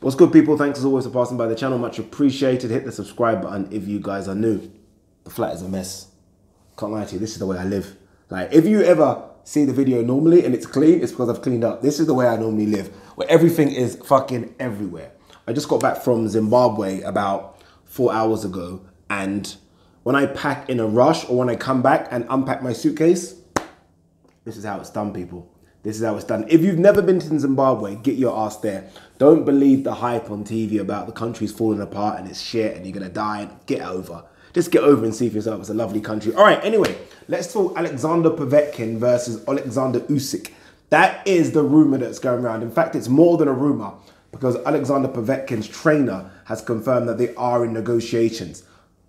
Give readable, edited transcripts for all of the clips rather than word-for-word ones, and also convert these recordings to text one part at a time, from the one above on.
What's good, people? Thanks as always for passing by the channel. Much appreciated. Hit the subscribe button if you guys are new. The flat is a mess. Can't lie to you. This is the way I live. Like, if you ever see the video normally and it's clean, it's because I've cleaned up. This is the way I normally live, where everything is fucking everywhere. I just got back from Zimbabwe about 4 hours ago, and when I pack in a rush or when I come back and unpack my suitcase, this is how it's done, people. This is how it's done. If you've never been to Zimbabwe, get your ass there. Don't believe the hype on TV about the country's falling apart and it's shit and you're gonna die. And get over. Just get over and see for yourself. It's a lovely country. All right, anyway, let's talk Oleksandr Povetkin versus Oleksandr Usyk. That is the rumor that's going around. In fact, it's more than a rumor because Oleksandr Povetkin's trainer has confirmed that they are in negotiations.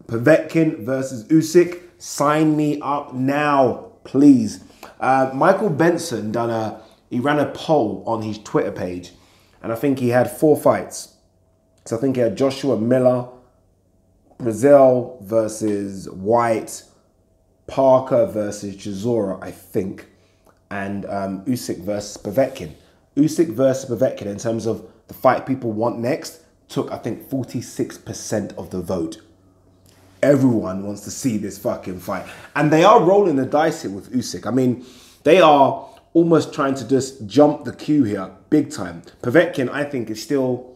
Povetkin versus Usyk, sign me up now, please. Michael Benson he ran a poll on his Twitter page, and I think he had 4 fights. So I think he had Joshua Miller, Brazil versus White, Parker versus Chisora, I think, and Usyk versus Povetkin. Usyk versus Povetkin, in terms of the fight people want next, took, I think, 46% of the vote. Everyone wants to see this fucking fight. And they are rolling the dice here with Usyk. I mean, they are almost trying to just jump the queue here, big time. Povetkin, I think, is still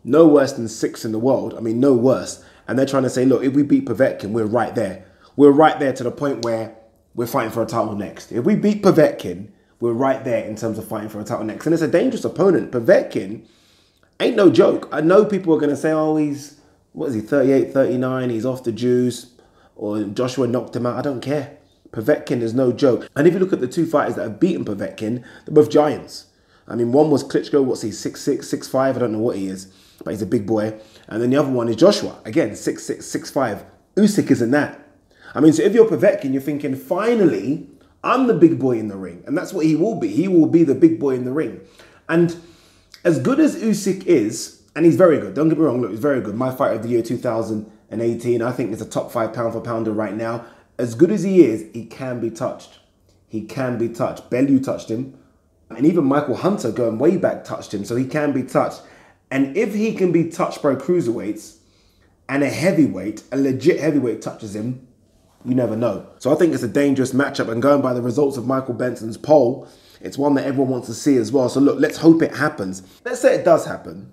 no worse than 6th in the world. I mean, no worse. And they're trying to say, look, if we beat Povetkin, we're right there. We're right there to the point where we're fighting for a title next. If we beat Povetkin, we're right there in terms of fighting for a title next. And it's a dangerous opponent. Povetkin ain't no joke. I know people are going to say, oh, he's... what is he, 38, 39, he's off the juice, or Joshua knocked him out. I don't care. Povetkin is no joke. And if you look at the 2 fighters that have beaten Povetkin, they're both giants. I mean, one was Klitschko, what's he, 6'6", 6'5", I don't know what he is, but he's a big boy. And then the other one is Joshua, again, 6'6", 6'5". Usyk isn't that. I mean, so if you're Povetkin, you're thinking, finally, I'm the big boy in the ring. And that's what he will be. He will be the big boy in the ring. And as good as Usyk is, and he's very good. Don't get me wrong. Look, he's very good. My fight of the year 2018. I think he's a top 5 pound for pounder right now. As good as he is, he can be touched. He can be touched. Bellew touched him. And even Michael Hunter, going way back, touched him. So he can be touched. And if he can be touched by cruiserweights and a heavyweight, a legit heavyweight touches him, you never know. So I think it's a dangerous matchup. And going by the results of Michael Benson's poll, it's one that everyone wants to see as well. So look, let's hope it happens. Let's say it does happen.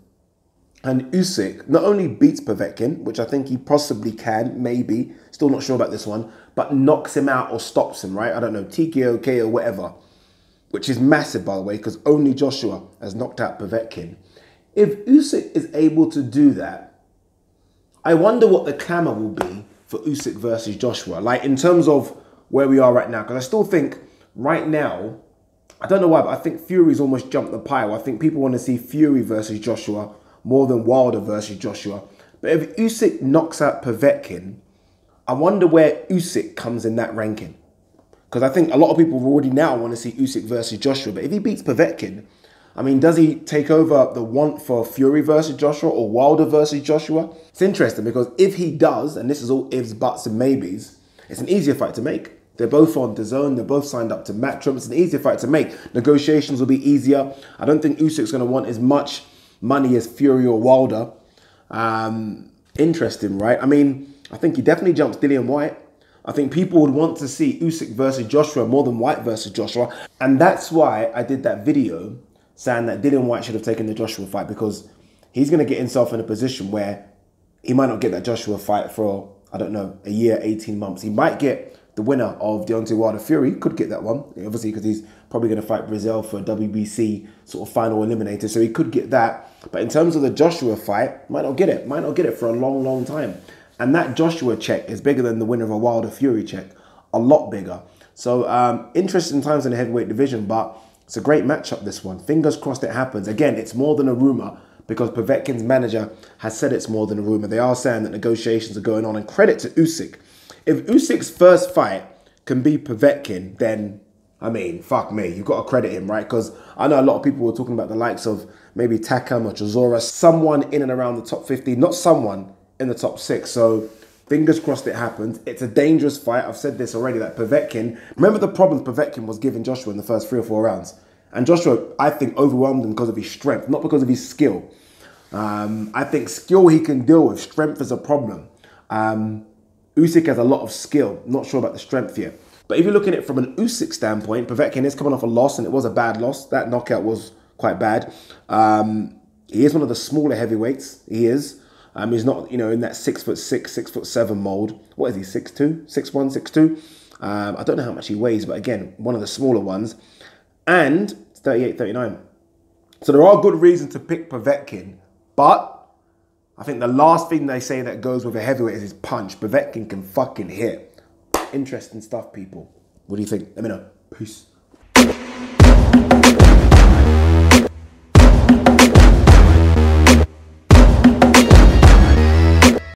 And Usyk not only beats Povetkin, which I think he possibly can, maybe, still not sure about this one, but knocks him out or stops him, right? I don't know, TKO, KO, whatever, which is massive, by the way, because only Joshua has knocked out Povetkin. If Usyk is able to do that, I wonder what the clamour will be for Usyk versus Joshua, like in terms of where we are right now, because I still think right now, I don't know why, but I think Fury's almost jumped the pile. I think people want to see Fury versus Joshua more than Wilder versus Joshua. But if Usyk knocks out Povetkin, I wonder where Usyk comes in that ranking. Because I think a lot of people already now want to see Usyk versus Joshua. But if he beats Povetkin, I mean, does he take over the want for Fury versus Joshua or Wilder versus Joshua? It's interesting because if he does, and this is all ifs, buts and maybes, it's an easier fight to make. They're both on DAZN. They're both signed up to Matchroom. It's an easier fight to make. Negotiations will be easier. I don't think Usyk's going to want as much money as Fury or Wilder. Interesting, right? I mean, I think he definitely jumps Dillian Whyte. I think people would want to see Usyk versus Joshua more than Whyte versus Joshua. And that's why I did that video saying that Dillian Whyte should have taken the Joshua fight, because he's going to get himself in a position where he might not get that Joshua fight for, I don't know, a year, 18 months. He might get the winner of Deontay Wilder Fury, could get that one, obviously, because he's probably going to fight Brazil for a WBC sort of final eliminator, so he could get that. But in terms of the Joshua fight, might not get it for a long, long time. And that Joshua check is bigger than the winner of a Wilder Fury check, a lot bigger. So interesting times in the heavyweight division, but it's a great matchup, this one. Fingers crossed it happens. Again, it's more than a rumor, because Povetkin's manager has said it's more than a rumor. They are saying that negotiations are going on, and credit to Usyk. If Usyk's first fight can be Povetkin, then, I mean, fuck me. You've got to credit him, right? Because I know a lot of people were talking about the likes of maybe Takam or Chisora, someone in and around the top 50, not someone in the top 6. So fingers crossed it happens. It's a dangerous fight. I've said this already, that Povetkin, remember the problems Povetkin was giving Joshua in the first 3 or 4 rounds. And Joshua, I think, overwhelmed him because of his strength, not because of his skill. I think skill he can deal with. Strength is a problem. Usyk has a lot of skill. Not sure about the strength yet. But if you're looking at it from an Usyk standpoint, Povetkin is coming off a loss, and it was a bad loss. That knockout was quite bad. He is one of the smaller heavyweights. He is. He's not, you know, in that 6'6", 6'7" mold. What is he, 6'2", 6'1", 6'2"? I don't know how much he weighs, but again, one of the smaller ones. And it's 38, 39. So there are good reasons to pick Povetkin, but I think the last thing they say that goes with a heavyweight is his punch. Povetkin can fucking hit. Interesting stuff, people. What do you think? Let me know. Peace.